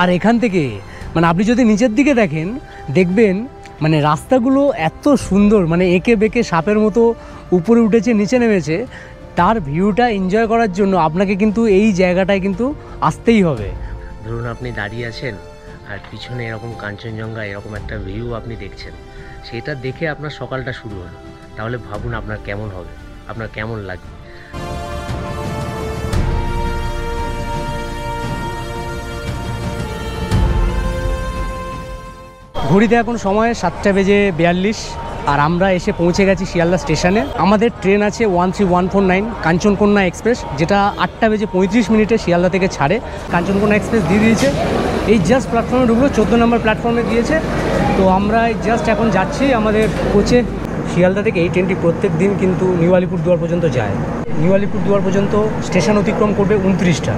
আর এখান থেকে মানে আপনি যদি নিচের দিকে দেখেন দেখবেন মানে রাস্তাগুলো এত সুন্দর, মানে এঁকে বেঁকে সাপের মতো উপরে উঠেছে নিচে নেমেছে। তার ভিউটা এনজয় করার জন্য আপনাকে কিন্তু এই জায়গাটায় কিন্তু আসতেই হবে। ধরুন আপনি দাঁড়িয়ে আছেন আর পিছনে এরকম কাঞ্চনজঙ্ঘা এরকম একটা ভিউ আপনি দেখছেন, সেটা দেখে আপনার সকালটা শুরু হলো, তাহলে ভাবুন আপনার কেমন হবে, আপনার কেমন লাগবে। ঘড়িতে এখন সময় 7:42 আর আমরা এসে পৌঁছে গেছি শিয়ালদা স্টেশনে। আমাদের ট্রেন আছে 13149 কাঞ্চনকন্যা এক্সপ্রেস, যেটা 8:35 শিয়ালদা থেকে ছাড়ে। কাঞ্চনকন্যা এক্সপ্রেস দিয়ে দিয়েছে, এই জাস্ট প্ল্যাটফর্মে ঢুকলো, 14 নম্বর প্ল্যাটফর্মে দিয়েছে। তো আমরা জাস্ট এখন যাচ্ছি আমাদের কোচে। শিয়ালদা থেকে এই ট্রেনটি প্রত্যেক দিন কিন্তু নিউ আলিপুরদুয়ার পর্যন্ত যায়। নিউ আলিপুরদুয়ার পর্যন্ত স্টেশন অতিক্রম করবে 29টা।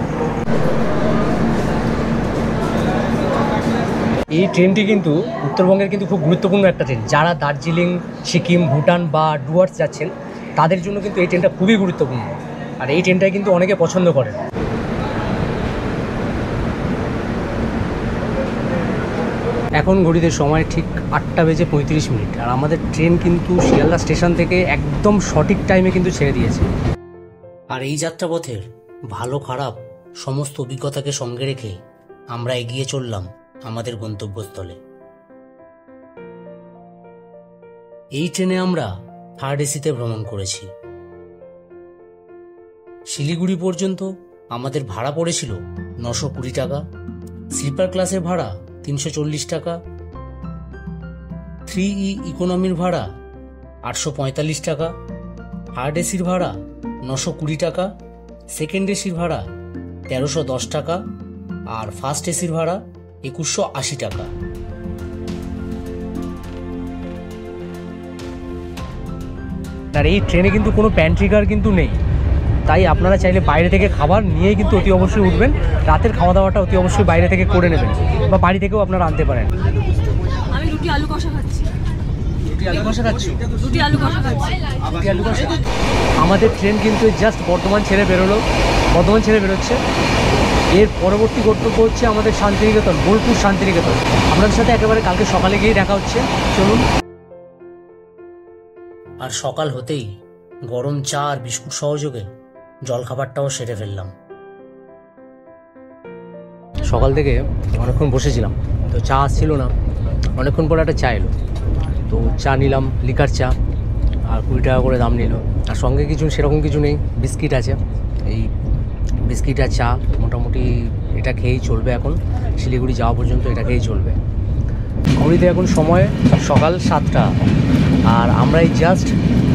এই ট্রেনটি কিন্তু উত্তরবঙ্গের কিন্তু খুব গুরুত্বপূর্ণ একটা ট্রেন। যারা দার্জিলিং, সিকিম, ভুটান বা ডুয়ার্স যাচ্ছেন তাদের জন্য কিন্তু এই ট্রেনটা খুবই গুরুত্বপূর্ণ, আর এই ট্রেনটাই কিন্তু অনেকে পছন্দ করেন। এখন ঘড়িতে সময় ঠিক 8:35 আর আমাদের ট্রেন কিন্তু শিয়ালদা স্টেশন থেকে একদম সঠিক টাইমে কিন্তু ছেড়ে দিয়েছে। আর এই যাত্রাপথের ভালো খারাপ সমস্ত অভিজ্ঞতাকে সঙ্গে রেখে আমরা এগিয়ে চললাম আমাদের গন্তব্যস্থলে। এই ট্রেনে আমরা থার্ড এসিতে ভ্রমণ করেছি। শিলিগুড়ি পর্যন্ত আমাদের ভাড়া পড়েছিল 920 টাকা, স্লিপার ক্লাসের ভাড়া 340 টাকা, 3E ইকোনমির ভাড়া 845 টাকা, থার্ড এসির ভাড়া 920 টাকা, সেকেন্ড এসির ভাড়া 1310 টাকা আর ফার্স্ট এসির ভাড়া 2180 টাকা। আর এই ট্রেনে কিন্তু কোনো প্যান্ট্রি কার কিন্তু নেই, তাই আপনারা চাইলে বাইরে থেকে খাবার নিয়েই কিন্তু অতি অবশ্যই উঠবেন। রাতের খাওয়া দাওয়াটা অতি অবশ্যই বাইরে থেকে করে নেবেন বা বাড়ি থেকেও আপনারা আনতে পারেন। আমি রুটি আলু কষা খাচ্ছি। রুটি আলু কষা খাচ্ছি? রুটি আলু কষা খাচ্ছি। রুটি আলু কষা। আমাদের ট্রেন কিন্তু জাস্ট বর্ধমান ছেড়ে বেরোচ্ছে। এর পরবর্তী গন্তব্য হচ্ছে আমাদের শান্তিনিকেতন, বোলপুর শান্তিনিকেতন। আপনাদের সাথে একেবারে কালকে সকালে গিয়ে দেখা হচ্ছে, চলুন। আর সকাল হতেই গরম চা আর বিস্কুট সহযোগে জলখাবারটাও সেরে ফেললাম। সকাল থেকে অনেকক্ষণ বসেছিলাম, তো চা আসছিল না। অনেকক্ষণ পরে একটা চা এলো, তো চা নিলাম, লিকার চা, আর 20 টাকা করে দাম নিল। আর সঙ্গে কিছু সেরকম কিছু নেই, বিস্কিট আছে। এই বিস্কিট আর চা মোটামুটি এটা খেয়েই চলবে, এখন শিলিগুড়ি যাওয়া পর্যন্ত এটা খেয়েই চলবে। ঘড়িতে এখন সময় সকাল 7টা আর আমরা এই জাস্ট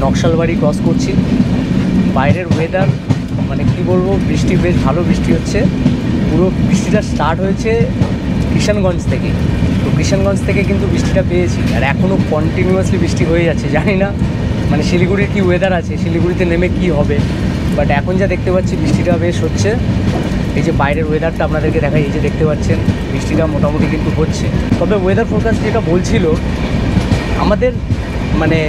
নকশালবাড়ি ক্রস করছি। বাইরের ওয়েদার মানে কি বলবো, বৃষ্টি, বেশ ভালো বৃষ্টি হচ্ছে। পুরো বৃষ্টিটা স্টার্ট হয়েছে কিষানগঞ্জ থেকে, তো কিষানগঞ্জ থেকে কিন্তু বৃষ্টিটা পেয়েছি আর এখনও কন্টিনিউয়াসলি বৃষ্টি হয়ে যাচ্ছে। জানি না মানে শিলিগুড়ির কি ওয়েদার আছে, শিলিগুড়িতে নেমে কি হবে, বাট এখন যা দেখতে পাচ্ছি বৃষ্টিটা বেশ হচ্ছে। এই যে বাইরের ওয়েদারটা আপনাদেরকে দেখাই, এই যে দেখতে পাচ্ছেন বৃষ্টিটা মোটামুটি কিন্তু হচ্ছে। তবে ওয়েদার ফোরকাস্ট যেটা বলছিল, আমাদের মানে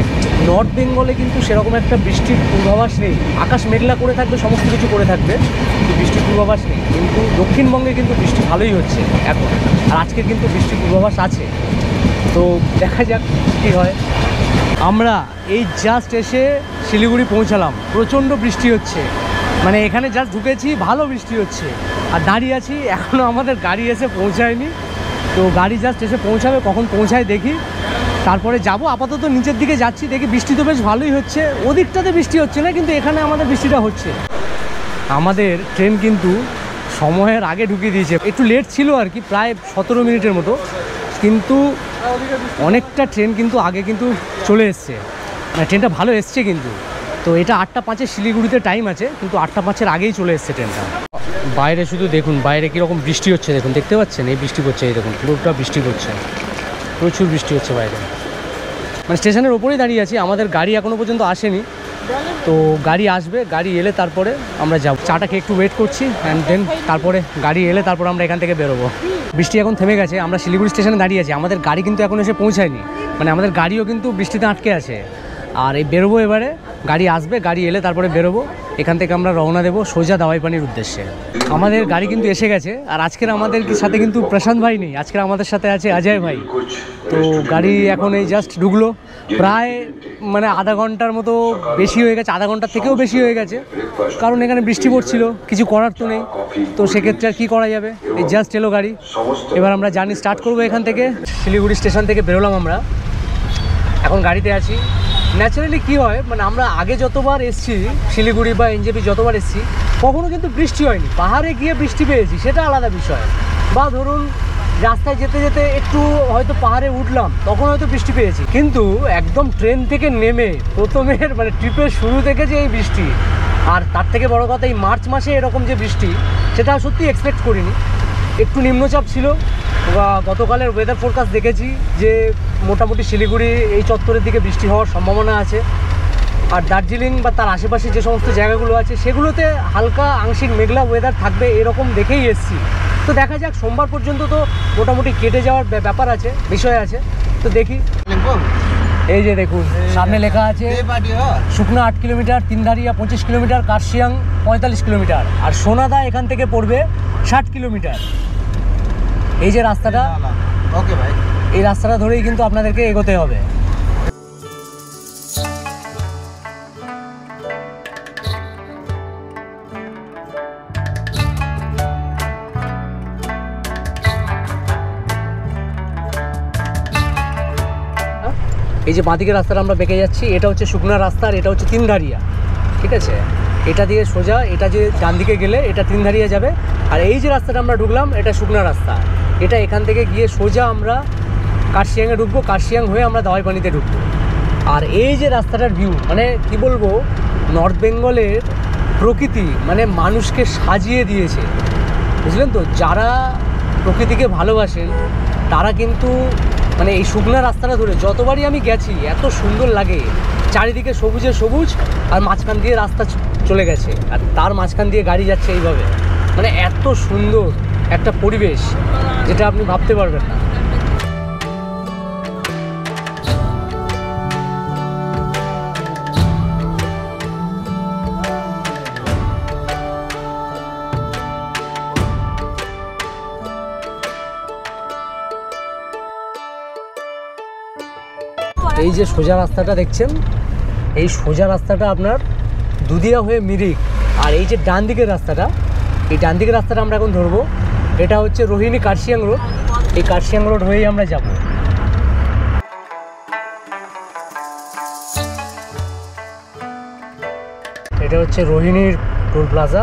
নর্থ বেঙ্গলে কিন্তু সেরকম একটা বৃষ্টির পূর্বাভাস নেই। আকাশ মেঘলা করে থাকবে, সমস্ত কিছু করে থাকবে, কিন্তু বৃষ্টির পূর্বাভাস নেই। কিন্তু দক্ষিণবঙ্গে কিন্তু বৃষ্টি ভালোই হচ্ছে এখন, আর আজকে কিন্তু বৃষ্টির পূর্বাভাস আছে। তো দেখা যাক কী হয়। আমরা এই জাস্ট এসে শিলিগুড়ি পৌঁছালাম, প্রচণ্ড বৃষ্টি হচ্ছে। মানে এখানে জাস্ট ঢুকেছি, ভালো বৃষ্টি হচ্ছে, আর দাঁড়িয়ে আছি, এখনও আমাদের গাড়ি এসে পৌঁছায়নি। তো গাড়ি জাস্ট এসে পৌঁছাবে, কখন পৌঁছায় দেখি, তারপরে যাব। আপাতত নিচের দিকে যাচ্ছি, দেখি বৃষ্টি তো বেশ ভালোই হচ্ছে। ওদিকটাতে বৃষ্টি হচ্ছে না, কিন্তু এখানে আমাদের বৃষ্টিটা হচ্ছে। আমাদের ট্রেন কিন্তু সময়ের আগে ঢুকিয়ে দিয়েছে, একটু লেট ছিল আর কি, প্রায় 17 মিনিটের মতো, কিন্তু অনেকটা ট্রেন কিন্তু আগে কিন্তু চলে এসছে, মানে ট্রেনটা ভালো এসছে কিন্তু। তো এটা 8:05 শিলিগুড়িতে টাইম আছে, কিন্তু 8:05 আগেই চলে এসছে ট্রেনটা। বাইরে শুধু দেখুন বাইরে কীরকম বৃষ্টি হচ্ছে, দেখুন, দেখতে পাচ্ছেন এই বৃষ্টি পড়ছে, এই দেখুন পুরোটা বৃষ্টি পড়ছে, প্রচুর বৃষ্টি হচ্ছে বাইরে। মানে স্টেশনের ওপরেই দাঁড়িয়ে আছি, আমাদের গাড়ি এখনও পর্যন্ত আসেনি, তো গাড়ি আসবে, গাড়ি এলে তারপরে আমরা যাব। চাটা খেয়ে একটু ওয়েট করছি, অ্যান্ড দেন তারপরে গাড়ি এলে তারপর আমরা এখান থেকে বেরোবো। বৃষ্টি এখন থেমে গেছে, আমরা শিলিগুড়ি স্টেশনে দাঁড়িয়ে আছি। আমাদের গাড়ি কিন্তু এখন এসে পৌঁছায়নি, মানে আমাদের গাড়িও কিন্তু বৃষ্টিতে আটকে আছে। আর এই বেরোবো এবারে, গাড়ি আসবে, গাড়ি এলে তারপরে বেরোবো। এখান থেকে আমরা রওনা দেবো সোজা দাওয়াইপানির উদ্দেশ্যে। আমাদের গাড়ি কিন্তু এসে গেছে, আর আজকের আমাদের সাথে কিন্তু প্রশান্ত ভাই নেই, আজকের আমাদের সাথে আছে অজয় ভাই। তো গাড়ি এখন এই জাস্ট ঢুকলো, প্রায় মানে আধা ঘন্টার মতো বেশি হয়ে গেছে, আধা ঘন্টার থেকেও বেশি হয়ে গেছে, কারণ এখানে বৃষ্টি পড়ছিল, কিছু করার তো নেই। তো সেক্ষেত্রে আর কী করা যাবে, এই জাস্ট এলো গাড়ি। এবার আমরা জার্নি স্টার্ট করবো এখান থেকে। শিলিগুড়ি স্টেশন থেকে বেরোলাম আমরা, এখন গাড়িতে আছি। ন্যাচারালি কী হয়, মানে আমরা আগে যতবার এসছি শিলিগুড়ি বা এনজেপি যতবার এসছি, কখনো কিন্তু বৃষ্টি হয়নি। পাহাড়ে গিয়ে বৃষ্টি পেয়েছি, সেটা আলাদা বিষয়। বা ধরুন রাস্তায় যেতে যেতে একটু হয়তো পাহাড়ে উঠলাম, তখন হয়তো বৃষ্টি পেয়েছি। কিন্তু একদম ট্রেন থেকে নেমে প্রথমের মানে ট্রিপের শুরু থেকে যে এই বৃষ্টি, আর তার থেকে বড় কথা এই মার্চ মাসে এরকম যে বৃষ্টি, সেটা সত্যি এক্সপেক্ট করিনি। একটু নিম্নচাপ ছিল, গতকালের ওয়েদার ফোরকাস্ট দেখেছি যে মোটামুটি শিলিগুড়ি এই চত্বরের দিকে বৃষ্টি হওয়ার সম্ভাবনা আছে। আর দার্জিলিং বা তার আশেপাশে যে সমস্ত জায়গাগুলো আছে সেগুলোতে হালকা আংশিক মেঘলা ওয়েদার থাকবে, এরকম দেখেই এসছি। তো দেখা যাক, সোমবার পর্যন্ত তো মোটামুটি কেটে যাওয়ার ব্যাপার আছে, বিষয় আছে। তো দেখি। এই যে দেখুন সামনে লেখা আছে Sukna 8 kilometre, Tindharia 25 kilometre, Kurseong 45 kilometre, আর সোনাদা এখান থেকে পড়বে 60 কিলোমিটার। এই যে রাস্তাটা, ওকে ভাই, এই রাস্তাটা ধরেই কিন্তু আপনাদেরকে এগোতে হবে। এই যে বাঁদিকের রাস্তাটা আমরা বেঁকে যাচ্ছি, এটা হচ্ছে শুকনা রাস্তা, আর এটা হচ্ছে তিনধারিয়া, ঠিক আছে? এটা দিয়ে সোজা, এটা যে ডান দিকে গেলে এটা তিনধারিয়া যাবে। আর এই যে রাস্তাটা আমরা ঢুকলাম, এটা শুকনা রাস্তা। এটা এখান থেকে গিয়ে সোজা আমরা কার্শিয়াংয়ে ঢুকবো, কার্শিয়াং হয়ে আমরা দাওয়াইপানিতে ঢুকবো। আর এই যে রাস্তাটার ভিউ, মানে কি বলবো, নর্থ বেঙ্গলের প্রকৃতি মানে মানুষকে সাজিয়ে দিয়েছে, বুঝলেন তো? যারা প্রকৃতিকে ভালোবাসেন তারা কিন্তু মানে এই শুকনা রাস্তাটা ধরে যতবারই আমি গেছি এত সুন্দর লাগে। চারিদিকে সবুজে সবুজ, আর মাঝখান দিয়ে রাস্তা চলে গেছে, আর তার মাঝখান দিয়ে গাড়ি যাচ্ছে এইভাবে। মানে এত সুন্দর একটা পরিবেশ, যেটা আপনি ভাবতে পারবেন না। এই যে সোজা রাস্তাটা দেখছেন, এই সোজা রাস্তাটা আপনার দুদিয়া হয়ে মিরিক। আর এই যে ডান দিকের রাস্তাটা, এই ডান দিকের রাস্তাটা আমরা এখন ধরবো। এটা হচ্ছে রোহিণী কার্শিয়াং রোড, এই কার্শিয়াং রোড হয়েই আমরা যাব। এটা হচ্ছে রোহিণীর টোল প্লাজা।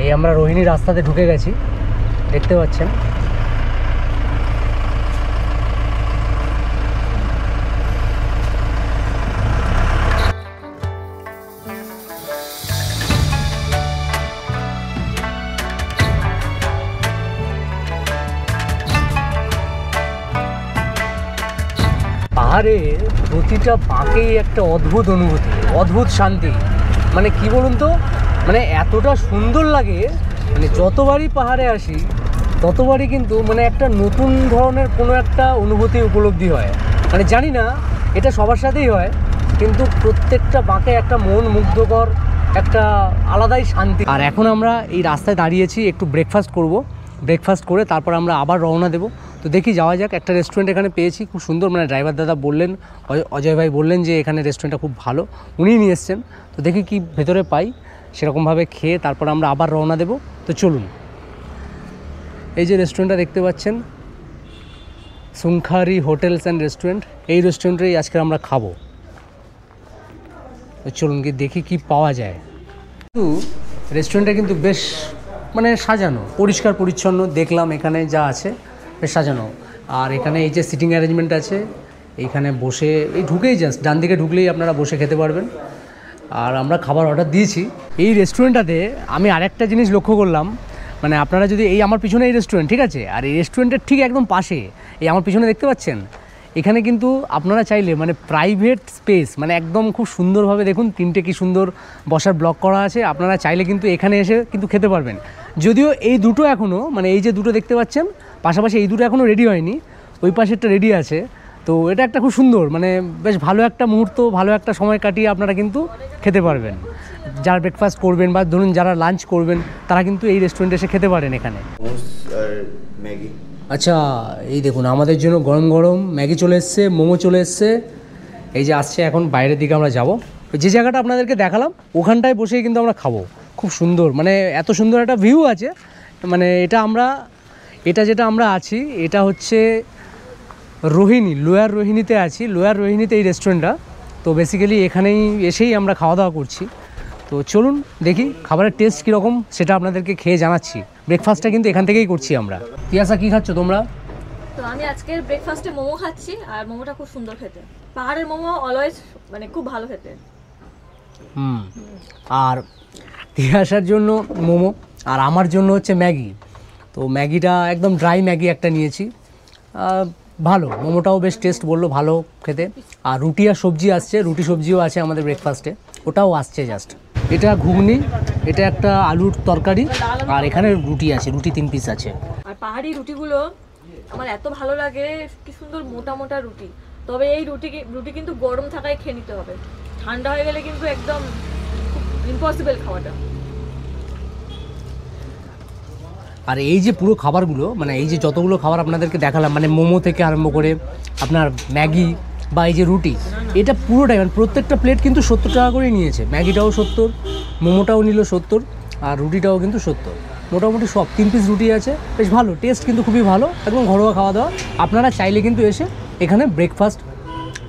এই আমরা রোহিণী রাস্তাতে ঢুকে গেছি, দেখতে পাচ্ছেন। পাহাড়ের প্রতিটা বাঁকেই একটা অদ্ভুত অনুভূতি, অদ্ভুত শান্তি। মানে কি বলুন তো, মানে এতটা সুন্দর লাগে, মানে যতবারই পাহাড়ে আসি ততবারই কিন্তু মানে একটা নতুন ধরনের কোনো একটা অনুভূতি উপলব্ধি হয়। মানে জানি না এটা সবার সাথেই হয়, কিন্তু প্রত্যেকটা বাঁকে একটা মন মুগ্ধকর একটা আলাদাই শান্তি। আর এখন আমরা এই রাস্তায় দাঁড়িয়েছি, একটু ব্রেকফাস্ট করব। ব্রেকফাস্ট করে তারপর আমরা আবার রওনা দেবো। তো দেখি যাওয়া যাক। একটা রেস্টুরেন্ট এখানে পেয়েছি, খুব সুন্দর। মানে ড্রাইভার দাদা বললেন, অজয় ভাই বললেন যে এখানে রেস্টুরেন্টটা খুব ভালো, উনিই নিয়ে এসছেন। তো দেখি কি ভেতরে পাই, সেরকমভাবে খেয়ে তারপর আমরা আবার রওনা দেবো। তো চলুন। এই যে রেস্টুরেন্টটা দেখতে পাচ্ছেন, সুংখারি হোটেলস অ্যান্ড রেস্টুরেন্ট, এই রেস্টুরেন্টেই আজকে আমরা খাবো। তো চলুন গিয়ে দেখি কি পাওয়া যায়। কিন্তু রেস্টুরেন্টটা কিন্তু বেশ মানে সাজানো, পরিষ্কার পরিচ্ছন্ন। দেখলাম এখানে যা আছে বেশ সাজানো। আর এখানে এই যে সিটিং অ্যারেঞ্জমেন্ট আছে, এইখানে বসে এই ঢুকেই জাস্ট ডান দিকে ঢুকলেই আপনারা বসে খেতে পারবেন। আর আমরা খাবার অর্ডার দিয়েছি। এই রেস্টুরেন্টটাতে আমি আরেকটা জিনিস লক্ষ্য করলাম, মানে আপনারা যদি এই আমার পিছনে এই রেস্টুরেন্ট, ঠিক আছে, আর এই রেস্টুরেন্টের ঠিক একদম পাশে এই আমার পিছনে দেখতে পাচ্ছেন, এখানে কিন্তু আপনারা চাইলে মানে প্রাইভেট স্পেস, মানে একদম খুব সুন্দরভাবে দেখুন 3টে কি সুন্দর বসার ব্লক করা আছে। আপনারা চাইলে কিন্তু এখানে এসে কিন্তু খেতে পারবেন। যদিও এই দুটো এখনও, মানে এই যে দুটো দেখতে পাচ্ছেন পাশাপাশি, এই দুটো এখনও রেডি হয়নি, ওই পাশেরটা রেডি আছে। তো এটা একটা খুব সুন্দর মানে বেশ ভালো একটা মুহূর্ত, ভালো একটা সময় কাটিয়ে আপনারা কিন্তু খেতে পারবেন। যারা ব্রেকফাস্ট করবেন বা ধরুন যারা লাঞ্চ করবেন তারা কিন্তু এই রেস্টুরেন্টে এসে খেতে পারেন এখানে। আর ম্যাগি। আচ্ছা, এই দেখুন আমাদের জন্য গরম গরম ম্যাগি চলে এসছে, মোমো চলে এসছে। এই যে আসছে, এখন বাইরের দিকে আমরা যাব। যে জায়গাটা আপনাদেরকে দেখালাম ওখানটায় বসেই কিন্তু আমরা খাবো। খুব সুন্দর, মানে এত সুন্দর একটা ভিউ আছে। মানে এটা যেটা আমরা আছি এটা হচ্ছে রোহিণী, লোয়ার রোহিণীতে আছি। লোয়ার রোহিণীতে এই রেস্টুরেন্টটা। তো বেসিক্যালি এখানেই এসেই আমরা খাওয়া দাওয়া করছি। তো চলুন দেখি খাবারের টেস্ট কীরকম সেটা আপনাদেরকে খেয়ে জানাচ্ছি। ব্রেকফাস্টটা কিন্তু এখান থেকেই করছি আমরা। তিয়াসা কী খাচ্ছ তোমরা? তো আমি আজকের ব্রেকফাস্টে মোমো খাচ্ছি, আর মোমোটা খুব সুন্দর খেতে। পাহাড়ের মোমো অলওয়েজ মানে খুব ভালো খেতে। আর তিয়াসার জন্য মোমো আর আমার জন্য হচ্ছে ম্যাগি। তো ম্যাগিটা একদম ড্রাই ম্যাগি একটা নিয়েছি, ভালো। মোমোটাও বেশ টেস্ট বললো, ভালো খেতে। আর রুটি আর সবজি আসছে, রুটি সবজিও আছে আমাদের ব্রেকফাস্টে, ওটাও আসছে জাস্ট। এটা ঘুগনি, এটা একটা আলুর তরকারি, আর এখানে রুটি আছে, রুটি 3 পিস আছে। আর পাহাড়ি রুটিগুলো আমার এত ভালো লাগে, কি সুন্দর মোটা মোটা রুটি। তবে এই রুটি কিন্তু গরম থাকায় খেয়ে নিতে হবে, ঠান্ডা হয়ে গেলে কিন্তু একদম ইম্পসিবল খাওয়াটা। আর এই যে পুরো খাবারগুলো, মানে এই যে যতগুলো খাবার আপনাদেরকে দেখালাম, মানে মোমো থেকে আরম্ভ করে আপনার ম্যাগি বা এই যে রুটি, এটা পুরোটাই মানে প্রত্যেকটা প্লেট কিন্তু 70 টাকা করেই নিয়েছে। ম্যাগিটাও 70, মোমোটাও নিল 70, আর রুটিটাও কিন্তু 70। মোটামুটি সব 3 পিস রুটি আছে, বেশ ভালো টেস্ট, কিন্তু খুবই ভালো, একদম ঘরোয়া খাওয়া দাওয়া। আপনারা চাইলে কিন্তু এসে এখানে ব্রেকফাস্ট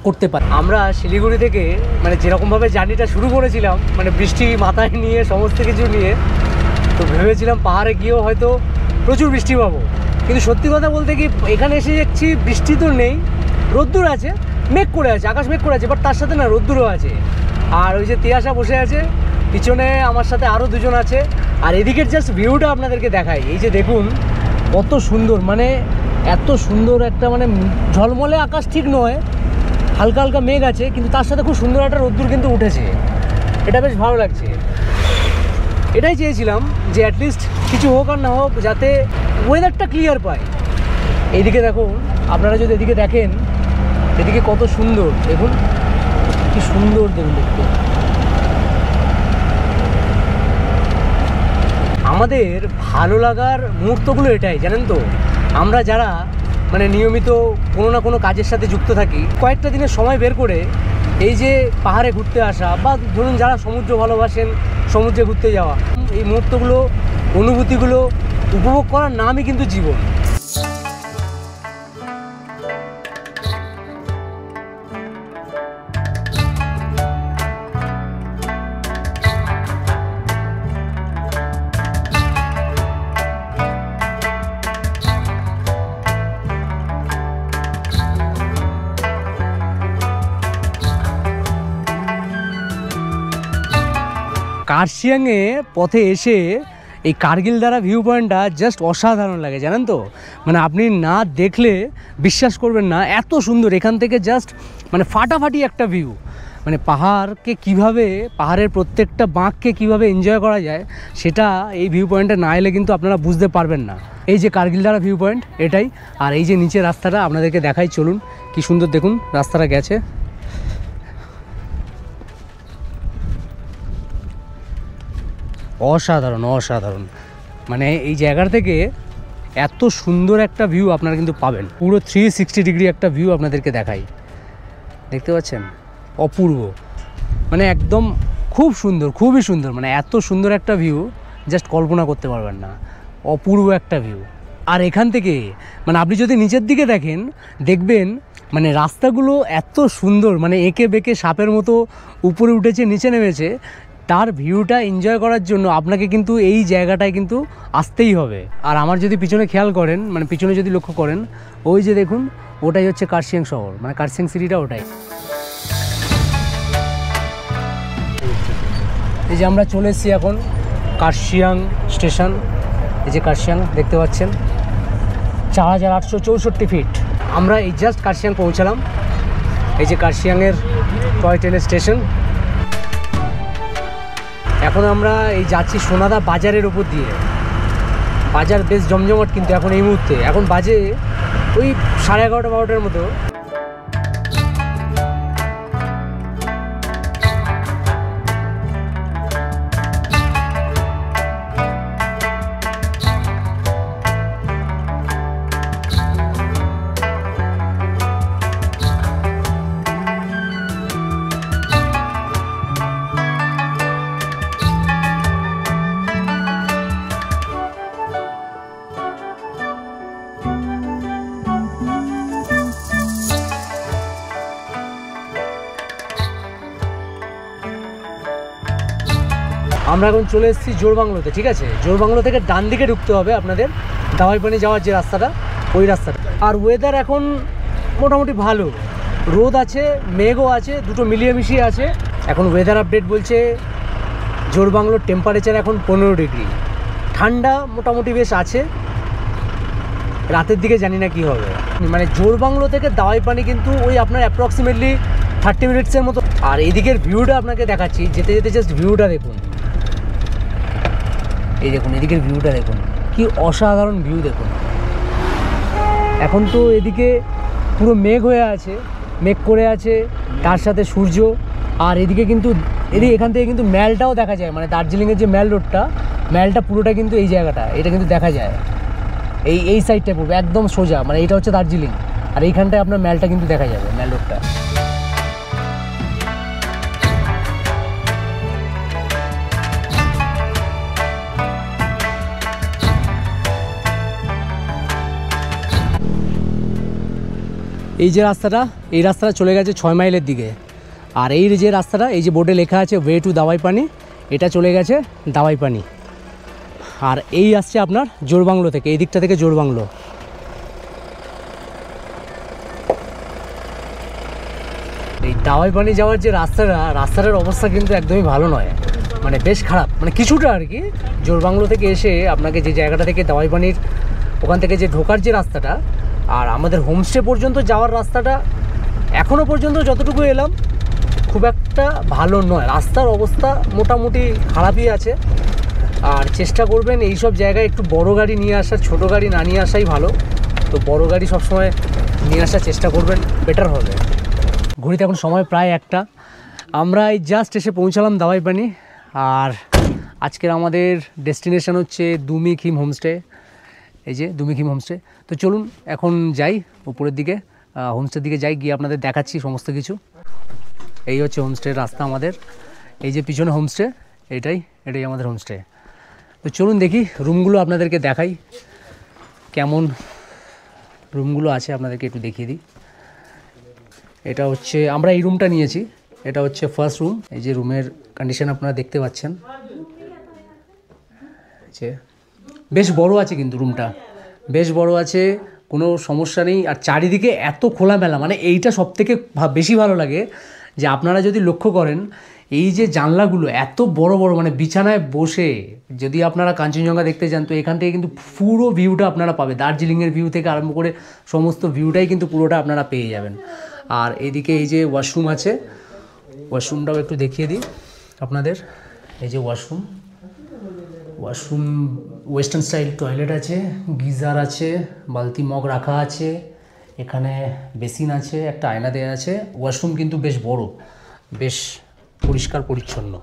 করতে পারেন। আমরা শিলিগুড়ি থেকে মানে যেরকমভাবে জার্নিটা শুরু করেছিলাম, মানে বৃষ্টি মাথায় নিয়ে সমস্ত কিছু নিয়ে, তো ভেবেছিলাম পাহাড়ে গিয়েও হয়তো প্রচুর বৃষ্টি পাবো, কিন্তু সত্যি কথা বলতে কি এখানে এসে দেখছি বৃষ্টি তো নেই, রোদ্দুর আছে, মেঘ করে আছে, আকাশ মেঘ করে আছে, বাট তার সাথে না রোদ্দুরও আছে। আর ওই যে তিয়াসা বসে আছে পিছনে, আমার সাথে আরও দুজন আছে। আর এদিকের জাস্ট ভিউটা আপনাদেরকে দেখাই। এই যে দেখুন কত সুন্দর, মানে এত সুন্দর একটা মানে ঝলমলে আকাশ ঠিক নয়, হালকা হালকা মেঘ আছে, কিন্তু তার সাথে খুব সুন্দর একটা রোদ্দুর কিন্তু উঠেছে। এটা বেশ ভালো লাগছে। এটাই চেয়েছিলাম যে অ্যাটলিস্ট কিছু হোক আর না হোক, যাতে ওয়েদারটা ক্লিয়ার পায়। এইদিকে দেখুন, আপনারা যদি এদিকে দেখেন, এদিকে কত সুন্দর, দেখুন কি সুন্দর, দেখুন দেখতে। আমাদের ভালো লাগার মুহূর্তগুলো এটাই, জানেন তো। আমরা যারা মানে নিয়মিত কোনো না কোনো কাজের সাথে যুক্ত থাকি, কয়েকটা দিনের সময় বের করে এই যে পাহাড়ে ঘুরতে আসা, বা ধরুন যারা সমুদ্র ভালোবাসেন সমুদ্রে ঘুরতে যাওয়া, এই মুহূর্তগুলো, অনুভূতিগুলো উপভোগ করার নামই কিন্তু জীবন। কার্শিয়াংয়ে পথে এসে এই কার্গিল দ্বারা ভিউ পয়েন্টটা জাস্ট অসাধারণ লাগে, জানেন তো। মানে আপনি না দেখলে বিশ্বাস করবেন না, এত সুন্দর। এখান থেকে জাস্ট মানে ফাটাফাটি একটা ভিউ, মানে পাহাড়কে কিভাবে, পাহাড়ের প্রত্যেকটা বাঁককে কিভাবে এনজয় করা যায়, সেটা এই ভিউ পয়েন্টে না এলে কিন্তু আপনারা বুঝতে পারবেন না। এই যে কার্গিল দ্বারা ভিউ পয়েন্ট এটাই। আর এই যে নিচের রাস্তাটা আপনাদেরকে দেখাই, চলুন কি সুন্দর দেখুন রাস্তাটা গেছে। অসাধারণ অসাধারণ, মানে এই জায়গা থেকে এত সুন্দর একটা ভিউ আপনারা কিন্তু পাবেন। পুরো 360 ডিগ্রি একটা ভিউ আপনাদেরকে দেখাই, দেখতে পাচ্ছেন, অপূর্ব, মানে একদম খুব সুন্দর, খুবই সুন্দর। মানে এত সুন্দর একটা ভিউ জাস্ট কল্পনা করতে পারবেন না, অপূর্ব একটা ভিউ। আর এখান থেকে মানে আপনি যদি নিচের দিকে দেখেন, দেখবেন মানে রাস্তাগুলো এত সুন্দর, মানে এঁকে বেঁকে সাপের মতো উপরে উঠেছে, নিচে নেমেছে। তার ভিউটা এনজয় করার জন্য আপনাকে কিন্তু এই জায়গাটায় কিন্তু আসতেই হবে। আর আমার যদি পিছনে খেয়াল করেন, মানে পিছনে যদি লক্ষ্য করেন, ওই যে দেখুন ওটাই হচ্ছে কার্শিয়াং শহর, মানে কার্শিয়াং সিটিটা ওটাই। এই যে আমরা চলে এসেছি এখন কার্শিয়াং স্টেশন। এই যে কার্শিয়াং দেখতে পাচ্ছেন, 4864 ফিট। আমরা এই জাস্ট কার্শিয়াং পৌঁছালাম। এই যে কার্শিয়াংয়ের টয় ট্রেনের স্টেশন। এখন আমরা এই যাচ্ছি সোনাদা বাজারের উপর দিয়ে। বাজার বেশ জমজমাট কিন্তু এখন এই মুহূর্তে, এখন বাজে ওই 11:30-12টার মতো। আমরা এখন চলে এসেছি জোরবাংলোতে, ঠিক আছে। জোরবাংলো থেকে ডান দিকে ঢুকতে হবে আপনাদের, দাওয়াইপানি যাওয়ার যে রাস্তাটা, ওই রাস্তাটা। আর ওয়েদার এখন মোটামুটি ভালো, রোদ আছে, মেঘও আছে, দুটো মিলিয়ে মিশিয়ে আছে। এখন ওয়েদার আপডেট বলছে জোরবাংলোর টেম্পারেচার এখন 15 ডিগ্রি, ঠান্ডা মোটামুটি বেশ আছে। রাতের দিকে জানি না কি হবে। মানে জোরবাংলো থেকে দাওয়াইপানি কিন্তু ওই আপনার অ্যাপ্রক্সিমেটলি 30 মিনিটসের মতো। আর এইদিকের ভিউটা আপনাকে দেখাচ্ছি, যেতে যেতে জাস্ট ভিউটা দেখুন। এই দেখুন এদিকের ভিউটা দেখুন, কি অসাধারণ ভিউ দেখুন। এখন তো এদিকে পুরো মেঘ হয়ে আছে, মেঘ করে আছে, তার সাথে সূর্য। আর এদিকে কিন্তু এখান থেকে কিন্তু ম্যালটাও দেখা যায়, মানে দার্জিলিংয়ের যে ম্যাল রোডটা, ম্যালটা পুরোটা কিন্তু এই জায়গাটা, এটা কিন্তু দেখা যায়। এই সাইডটা পড়বে একদম সোজা, মানে এটা হচ্ছে দার্জিলিং, আর এইখানটায় আপনার ম্যালটা কিন্তু দেখা যাবে, ম্যাল রোডটা। এই যে রাস্তাটা, এই রাস্তাটা চলে গেছে 6 মাইলের দিকে। আর এই যে রাস্তাটা, এই যে বোর্ডে লেখা আছে ওয়ে টু দাওয়াইপানি, এটা চলে গেছে দাওয়াইপানি। আর এই আসছে আপনার জোরবাংলো থেকে, এই দিকটা থেকে জোরবাংলো। এই দাওয়াইপানি যাওয়ার যে রাস্তাটার অবস্থা কিন্তু একদমই ভালো নয়, মানে বেশ খারাপ, মানে কিছুটা আর কি। জোরবাংলো থেকে এসে আপনাকে যে জায়গাটা থেকে দাওয়াইপানির ওখান থেকে যে ঢোকার যে রাস্তাটা আর আমাদের হোমস্টে পর্যন্ত যাওয়ার রাস্তাটা এখনও পর্যন্ত যতটুকু এলাম খুব একটা ভালো নয়। রাস্তার অবস্থা মোটামুটি খারাপই আছে। আর চেষ্টা করবেন এই সব জায়গায় একটু বড় গাড়ি নিয়ে আসার, ছোট গাড়ি না নিয়ে আসাই ভালো। তো বড় গাড়ি সবসময় নিয়ে আসার চেষ্টা করবেন, বেটার হবে। ঘড়িতে এখন সময় প্রায় 1টা। আমরা এই জাস্ট এসে পৌঁছালাম দাওয়াইপানি। আর আজকের আমাদের ডেস্টিনেশন হচ্ছে দুমিখিম হোমস্টে, এই যে দুমিখিম হোমস্টে। তো চলুন এখন যাই উপরের দিকে, হোমস্টের দিকে যাই, গিয়ে আপনাদের দেখাচ্ছি সমস্ত কিছু। এই হচ্ছে হোমস্টের রাস্তা আমাদের, এই যে পিছনে হোমস্টে, এটাই আমাদের হোমস্টে। তো চলুন দেখি রুমগুলো আপনাদেরকে দেখাই, কেমন রুমগুলো আছে আপনাদেরকে একটু দেখিয়ে দিই। এটা হচ্ছে, আমরা এই রুমটা নিয়েছি, এটা হচ্ছে ফার্স্ট রুম। এই যে রুমের কন্ডিশন আপনারা দেখতে পাচ্ছেন, যে বেশ বড় আছে, কিন্তু রুমটা বেশ বড় আছে, কোনো সমস্যা নেই। আর চারিদিকে এত খোলামেলা, মানে এইটা সবথেকে বেশি ভালো লাগে যে আপনারা যদি লক্ষ্য করেন এই যে জানলাগুলো এত বড় বড়, মানে বিছানায় বসে যদি আপনারা কাঞ্চনজঙ্ঘা দেখতে যান তো এখান থেকে কিন্তু পুরো ভিউটা আপনারা পাবে। দার্জিলিংয়ের ভিউ থেকে আরম্ভ করে সমস্ত ভিউটাই কিন্তু পুরোটা আপনারা পেয়ে যাবেন। আর এদিকে এই যে ওয়াশরুম আছে, ওয়াশরুমটাও একটু দেখিয়ে দিই আপনাদের। এই যে ওয়াশরুম ওয়েস্টার্ন স্টাইল টয়লেট আছে, গিজার আছে, বালতি মগ রাখা আছে, এখানে বেসিন আছে, একটা আয়না দেওয়া আছে। ওয়াশরুম কিন্তু বেশ বড়, বেশ পরিষ্কার পরিচ্ছন্ন।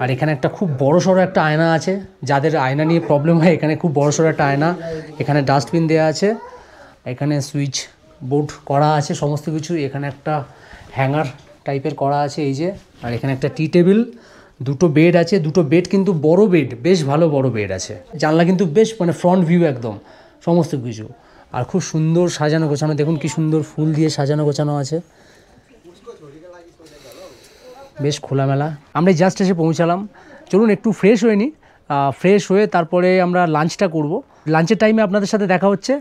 আর এখানে একটা খুব বড়সড় একটা আয়না আছে, যাদের আয়না নিয়ে প্রবলেম হয় এখানে খুব বড়সড় একটা আয়না। এখানে ডাস্টবিন দেওয়া আছে, এখানে সুইচ বোর্ড করা আছে সমস্ত কিছু। এখানে একটা হ্যাঙ্গার টাইপের করা আছে এই যে। আর এখানে একটা টি টেবিল, দুটো বেড আছে, দুটো বেড কিন্তু বড় বেড, বেশ ভালো বড় বেড আছে। জানলা কিন্তু বেশ মানে ফ্রন্ট ভিউ একদম সমস্ত কিছু। আর খুব সুন্দর সাজানো গোছানো, দেখুন কি সুন্দর ফুল দিয়ে সাজানো গোছানো আছে, বেশ খোলামেলা। আমরা জাস্ট এসে পৌঁছালাম, চলুন একটু ফ্রেশ হয়ে নিই। ফ্রেশ হয়ে তারপরে আমরা লাঞ্চটা করব। লাঞ্চের টাইমে আপনাদের সাথে দেখা হচ্ছে।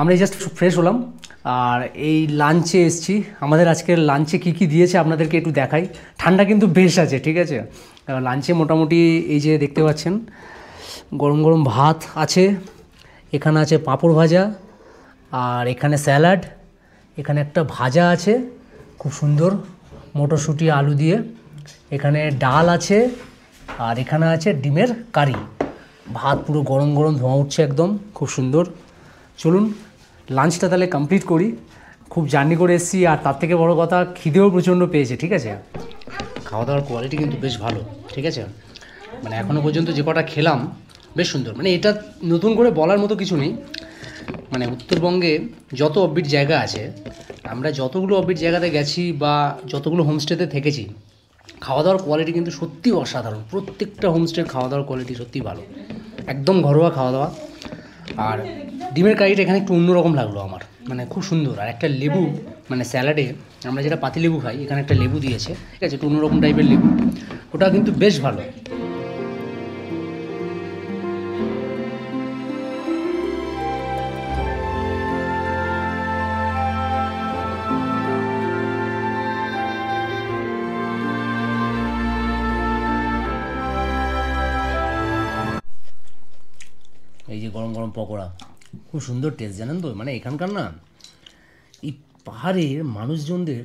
আমরা জাস্ট ফ্রেশ হলাম আর এই লাঞ্চে এসেছি। আমাদের আজকের লাঞ্চে কি কি দিয়েছে আপনাদেরকে একটু দেখাই। ঠান্ডা কিন্তু বেশ আছে, ঠিক আছে। লাঞ্চে মোটামুটি এই যে দেখতে পাচ্ছেন গরম গরম ভাত আছে, এখানে আছে পাঁপড় ভাজা, আর এখানে স্যালাড, এখানে একটা ভাজা আছে খুব সুন্দর মটরশুঁটি আলু দিয়ে, এখানে ডাল আছে, আর এখানে আছে ডিমের কারি। ভাত পুরো গরম গরম ধোঁয়া উঠছে একদম, খুব সুন্দর। চলুন লাঞ্চটা তাহলে কমপ্লিট করি। খুব জার্নি করে এসেছি, আর তার থেকে বড় কথা খিদেও প্রচণ্ড পেয়েছে, ঠিক আছে। খাওয়া দাওয়ার কোয়ালিটি কিন্তু বেশ ভালো, ঠিক আছে। মানে এখনও পর্যন্ত যে কটা খেলাম বেশ সুন্দর। মানে এটা নতুন করে বলার মতো কিছু নেই। মানে উত্তরবঙ্গে যত অফবিট জায়গা আছে, আমরা যতগুলো অফবিট জায়গাতে গেছি বা যতগুলো হোমস্টেতে থেকেছি, খাওয়া দাওয়ার কোয়ালিটি কিন্তু সত্যি অসাধারণ। প্রত্যেকটা হোমস্টের খাওয়া দাওয়ার কোয়ালিটি সত্যি ভালো, একদম ঘরোয়া খাওয়া দাওয়া। আর ডিমের কারিটা এখানে একটু অন্যরকম লাগলো আমার, মানে খুব সুন্দর। আর একটা লেবু, মানে স্যালাডে আমরা যেটা পাতি লেবু খাই, এখানে একটা লেবু দিয়েছে, ঠিক আছে, একটু অন্যরকম টাইপের লেবু, ওটা কিন্তু বেশ ভালো। এই যে গরম গরম পকোড়া, খুব সুন্দর টেস্ট, জানেন তো। মানে এখানকার না এই পাহাড়ের মানুষজনদের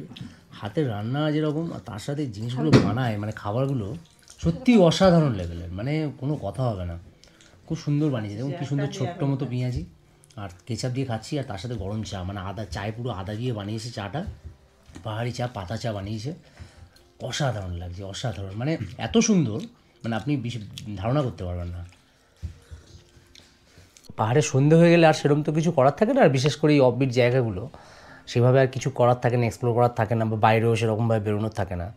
হাতের রান্না যেরকম, আর তার সাথে জিনিসগুলো বানায়, মানে খাবারগুলো সত্যি অসাধারণ লেভেলের, মানে কোনো কথা হবে না। খুব সুন্দর বানিয়েছে, দেখুন কী সুন্দর ছোট্ট মতো পেঁয়াজি, আর কেচাপ দিয়ে খাচ্ছি, আর তার সাথে গরম চা, মানে আদা চায়, পুরো আদা দিয়ে বানিয়েছে চাটা, পাহাড়ি চা, পাতা চা বানিয়েছে, অসাধারণ লাগছে, অসাধারণ। মানে এত সুন্দর, মানে আপনি ধারণা করতে পারবেন না। পাহাড়ে সন্ধে হয়ে গেলে আর সেরকম তো কিছু করার থাকে না, আর বিশেষ করে এই অফবিট জায়গাগুলো সেভাবে আর কিছু করার থাকে না, এক্সপ্লোর করার থাকে না, বা বাইরেও সেরকমভাবে বেরোনোর থাকে না।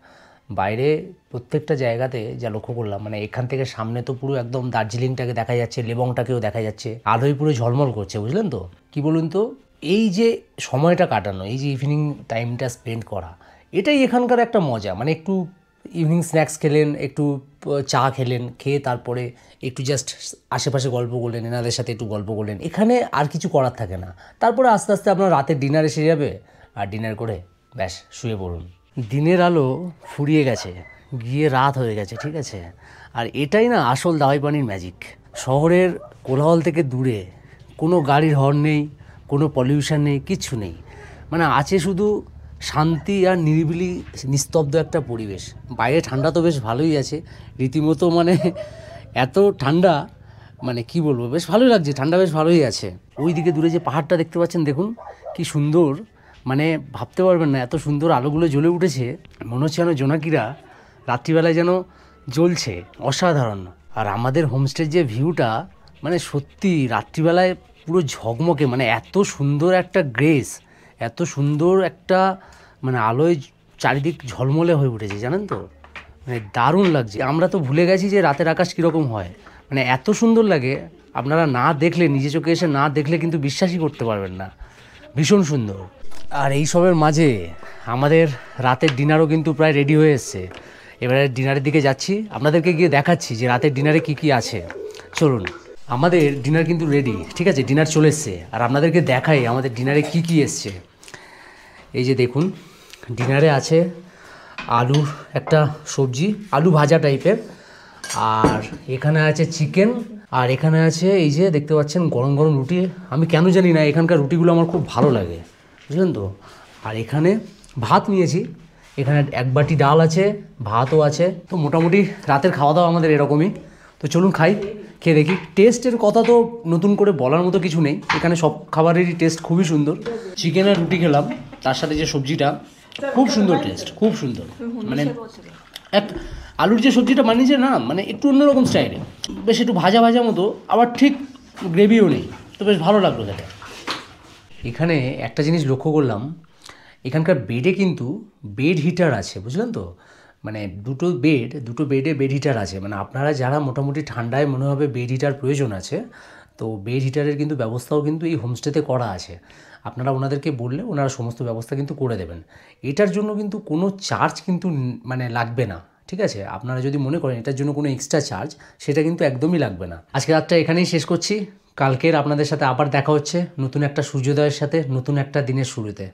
বাইরে প্রত্যেকটা জায়গাতে যা লক্ষ্য করলাম, মানে এখান থেকে সামনে তো পুরো একদম দার্জিলিংটাকে দেখা যাচ্ছে, লেবংটাকেও দেখা যাচ্ছে, আলোয় পুরো ঝলমল করছে, বুঝলেন তো। কি বলুন তো, এই যে সময়টা কাটানো, এই যে ইভিনিং টাইমটা স্পেন্ড করা, এটাই এখানকার একটা মজা। মানে একটু ইভিনিং স্ন্যাক্স খেলেন, একটু চা খেলেন, খেয়ে তারপরে একটু জাস্ট আশেপাশে গল্প করলেন, এনাদের সাথে একটু গল্প করলেন, এখানে আর কিছু করার থাকে না। তারপরে আস্তে আস্তে আপনার রাতের ডিনার এসে যাবে, আর ডিনার করে ব্যাস শুয়ে পড়ুন। দিনের আলো ফুরিয়ে গেছে, গিয়ে রাত হয়ে গেছে, ঠিক আছে। আর এটাই না আসল দাওয়াই পানির ম্যাজিক। শহরের কোলাহল থেকে দূরে, কোনো গাড়ির হর্ন নেই, কোনো পলিউশন নেই, কিচ্ছু নেই, মানে আছে শুধু শান্তি আর নিরিবিলি নিস্তব্ধ একটা পরিবেশ। বাইরে ঠান্ডা তো বেশ ভালোই আছে, রীতিমতো মানে এত ঠান্ডা, মানে কি বলবো, বেশ ভালোই লাগছে, ঠান্ডা বেশ ভালোই আছে। ওই দিকে দূরে যে পাহাড়টা দেখতে পাচ্ছেন, দেখুন কি সুন্দর, মানে ভাবতে পারবেন না এত সুন্দর আলোগুলো জ্বলে উঠেছে, মনে হচ্ছে যেন জোনাকিরা রাত্রিবেলায় যেন জ্বলছে, অসাধারণ। আর আমাদের হোমস্টের যে ভিউটা, মানে সত্যি রাত্রিবেলায় পুরো ঝকমকে, মানে এত সুন্দর একটা গ্রেস, এত সুন্দর একটা মানে আলোয় চারিদিক ঝলমলে হয়ে উঠেছে, জানেন তো, মানে দারুণ লাগছে। আমরা তো ভুলে গেছি যে রাতের আকাশ কীরকম হয়, মানে এত সুন্দর লাগে, আপনারা না দেখলে, নিজে চোখে এসে না দেখলে কিন্তু বিশ্বাসই করতে পারবেন না, ভীষণ সুন্দর। আর এই সবের মাঝে আমাদের রাতের ডিনারও কিন্তু প্রায় রেডি হয়ে এসছে। এবারে ডিনারের দিকে যাচ্ছি, আপনাদেরকে গিয়ে দেখাচ্ছি যে রাতের ডিনারে কি কি আছে। চলুন, আমাদের ডিনার কিন্তু রেডি, ঠিক আছে, ডিনার চলে এসছে, আর আপনাদেরকে দেখাই আমাদের ডিনারে কি কি এসছে। এই যে দেখুন, ডিনারে আছে আলুর একটা সবজি, আলু ভাজা টাইপের, আর এখানে আছে চিকেন, আর এখানে আছে এই যে দেখতে পাচ্ছেন গরম গরম রুটি। আমি কেন জানি না এখানকার রুটিগুলো আমার খুব ভালো লাগে, বুঝলেন তো। আর এখানে ভাত নিয়েছি, এখানে এক বাটি ডাল আছে, ভাতও আছে। তো মোটামুটি রাতের খাওয়া দাওয়া আমাদের এরকমই। তো চলুন খাই, খেয়ে দেখি। টেস্টের কথা তো নতুন করে বলার মতো কিছু নেই, এখানে সব খাবারেরই টেস্ট খুবই সুন্দর। চিকেন আর রুটি খেলাম, তার সাথে যে সবজিটা, খুব সুন্দর টেস্ট, খুব সুন্দর। মানে এক আলুর যে সবজিটা বানিয়েছে না, মানে একটু অন্যরকম স্টাইলে, বেশ একটু ভাজা ভাজা মতো, আবার ঠিক গ্রেভিও নেই, তো বেশ ভালো লাগলো খেতে। এখানে একটা জিনিস লক্ষ্য করলাম, এখানকার বেডে কিন্তু বেড হিটার আছে, বুঝলেন তো। মানে দুটো বেডে বেড হিটার আছে। মানে আপনারা যারা মোটামুটি ঠান্ডায় মনে হবে বেড হিটার প্রয়োজন আছে, তো বেড হিটারের কিন্তু ব্যবস্থাও কিন্তু এই হোমস্টেতে করা আছে। আপনারা ওনাদেরকে বললে ওনারা সমস্ত ব্যবস্থা কিন্তু করে দেবেন। এটার জন্য কিন্তু কোনো চার্জ কিন্তু মানে লাগবে না, ঠিক আছে। আপনারা যদি মনে করেন এটার জন্য কোনো এক্সট্রা চার্জ, সেটা কিন্তু একদমই লাগবে না। আজকে রাতটা এখানেই শেষ করছি, কালকের আপনাদের সাথে আবার দেখা হচ্ছে নতুন একটা সূর্যোদয়ের সাথে, নতুন একটা দিনের শুরুতে।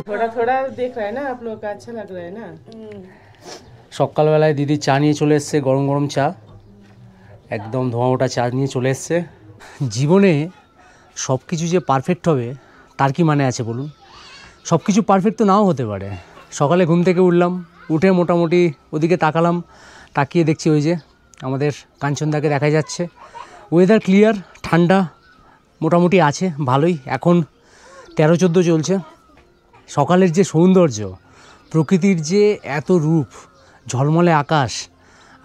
थोड़ा थोड़ा देख रहा है ना, आप लोग का अच्छा लग रहा है ना। সকালবেলায় দিদি চা নিয়ে চলে এসছে, গরম গরম চা, একদম ধোঁয়া ওঠা চা নিয়ে চলে এসছে। জীবনে সব কিছু যে পারফেক্ট হবে তার কি মানে আছে বলুন? সব কিছু পারফেক্ট তো নাও হতে পারে। সকালে ঘুম থেকে উঠলাম, উঠে মোটামুটি ওদিকে তাকালাম, তাকিয়ে দেখছি ওই যে আমাদের কাঞ্চনদাকে দেখা যাচ্ছে। ওয়েদার ক্লিয়ার, ঠান্ডা মোটামুটি আছে ভালোই। এখন 13-14 চলছে। সকালের যে সৌন্দর্য, প্রকৃতির যে এত রূপ, ঝলমলে আকাশ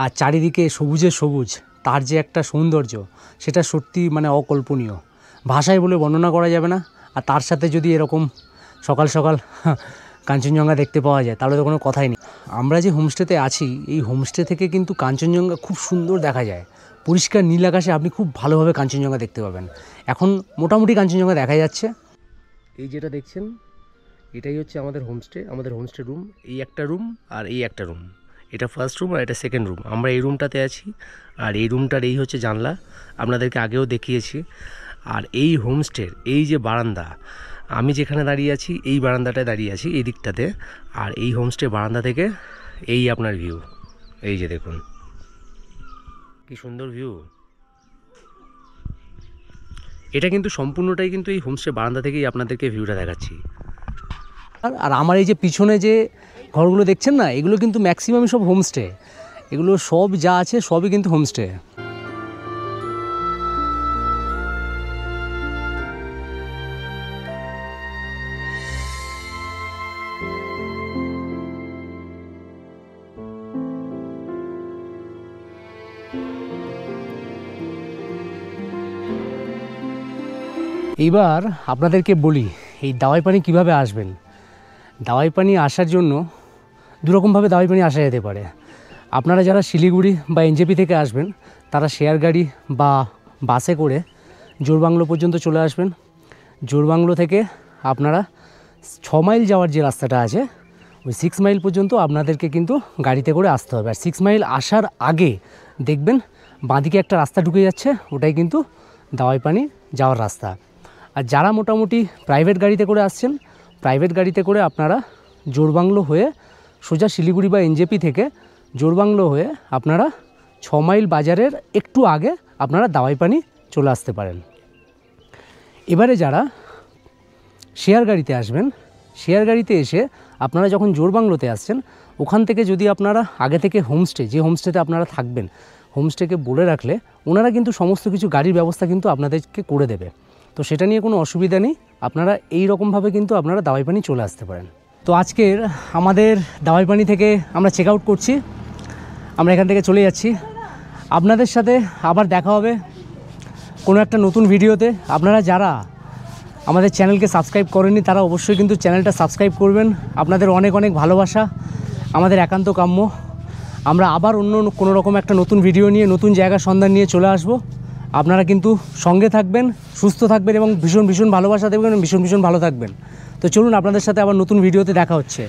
আর চারিদিকে সবুজে সবুজ, তার যে একটা সৌন্দর্য, সেটা সত্যি মানে অকল্পনীয়, ভাষায় বলে বর্ণনা করা যাবে না। আর তার সাথে যদি এরকম সকাল সকাল কাঞ্চনজঙ্ঘা দেখতে পাওয়া যায় তাহলে তো কোনো কথাই নেই। আমরা যে হোমস্টেতে আছি, এই হোমস্টে থেকে কিন্তু কাঞ্চনজঙ্ঘা খুব সুন্দর দেখা যায়। পরিষ্কার নীল আকাশে আপনি খুব ভালোভাবে কাঞ্চনজঙ্ঘা দেখতে পাবেন। এখন মোটামুটি কাঞ্চনজঙ্ঘা দেখা যাচ্ছে। এই যেটা দেখছেন এটাই হচ্ছে আমাদের হোমস্টে, আমাদের হোমস্টে রুম। এই একটা রুম আর এই একটা রুম, এটা ফার্স্ট রুম আর এটা সেকেন্ড রুম। আমরা এই রুমটাতে আছি আর এই রুমটার এই হচ্ছে জানলা, আপনাদেরকে আগেও দেখিয়েছি। আর এই হোমস্টের এই যে বারান্দা, আমি যেখানে দাঁড়িয়ে আছি এই বারান্দাটায় দাঁড়িয়ে আছি এই দিকটাতে। আর এই হোমস্টে বারান্দা থেকে এই আপনার ভিউ, এই যে দেখুন কি সুন্দর ভিউ। এটা কিন্তু সম্পূর্ণটাই কিন্তু এই হোমস্টে বারান্দা থেকেই আপনাদেরকে ভিউটা দেখাচ্ছি। আর আমার এই যে পিছনে যে ঘরগুলো দেখছেন না, এগুলো কিন্তু ম্যাক্সিমামই সব হোমস্টে। এগুলো সব যা আছে সবই কিন্তু হোমস্টে। এইবার আপনাদেরকে বলি এই দাওয়াই পানি কীভাবে আসবেন। দাওয়াই পানি আসার জন্য দুরকমভাবে দাওয়াই পানি আসা যেতে পারে। আপনারা যারা শিলিগুড়ি বা এনজেপি থেকে আসবেন তারা শেয়ার গাড়ি বা বাসে করে জোরবাংলো পর্যন্ত চলে আসবেন। জোরবাংলো থেকে আপনারা 6 মাইল যাওয়ার যে রাস্তাটা আছে ওই 6 মাইল পর্যন্ত আপনাদেরকে কিন্তু গাড়িতে করে আসতে হবে। আর 6 মাইল আসার আগে দেখবেন বাঁদিকে একটা রাস্তা ঢুকে যাচ্ছে, ওটাই কিন্তু দাওয়াই পানি যাওয়ার রাস্তা। আর যারা মোটামুটি প্রাইভেট গাড়িতে করে আসছেন, প্রাইভেট গাড়িতে করে আপনারা জোরবাংলো হয়ে সোজা শিলিগুড়ি বা এনজেপি থেকে জোরবাংলো হয়ে আপনারা 6 মাইল বাজারের একটু আগে আপনারা দাওয়াই পানি চলে আসতে পারেন। এবারে যারা শেয়ার গাড়িতে আসবেন, শেয়ার গাড়িতে এসে আপনারা যখন জোরবাংলোতে আসছেন ওখান থেকে যদি আপনারা আগে থেকে হোমস্টে, যে হোমস্টেতে আপনারা থাকবেন, হোমস্টেকে বলে রাখলে ওনারা কিন্তু সমস্ত কিছু গাড়ির ব্যবস্থা কিন্তু আপনাদেরকে করে দেবে। তো সেটা নিয়ে কোনো অসুবিধা নেই, আপনারা এই রকমভাবে কিন্তু আপনারা দাওয়াই পানি চলে আসতে পারেন। তো আজকের আমাদের দাওয়াই পানি থেকে আমরা চেক আউট করছি, আমরা এখান থেকে চলে যাচ্ছি। আপনাদের সাথে আবার দেখা হবে কোনো একটা নতুন ভিডিওতে। আপনারা যারা আমাদের চ্যানেলকে সাবস্ক্রাইব করেননি তারা অবশ্যই কিন্তু চ্যানেলটা সাবস্ক্রাইব করবেন। আপনাদের অনেক অনেক ভালোবাসা আমাদের একান্ত কাম্য। আমরা আবার অন্য কোনো রকম একটা নতুন ভিডিও নিয়ে, নতুন জায়গার সন্ধান নিয়ে চলে আসব। আপনারা কিন্তু সঙ্গে থাকবেন, সুস্থ থাকবেন এবং ভীষণ ভীষণ ভালোবাসা দেবেন, ভীষণ ভীষণ ভালো থাকবেন। তো চলুন আপনাদের সাথে আবার নতুন ভিডিওতে দেখা হচ্ছে।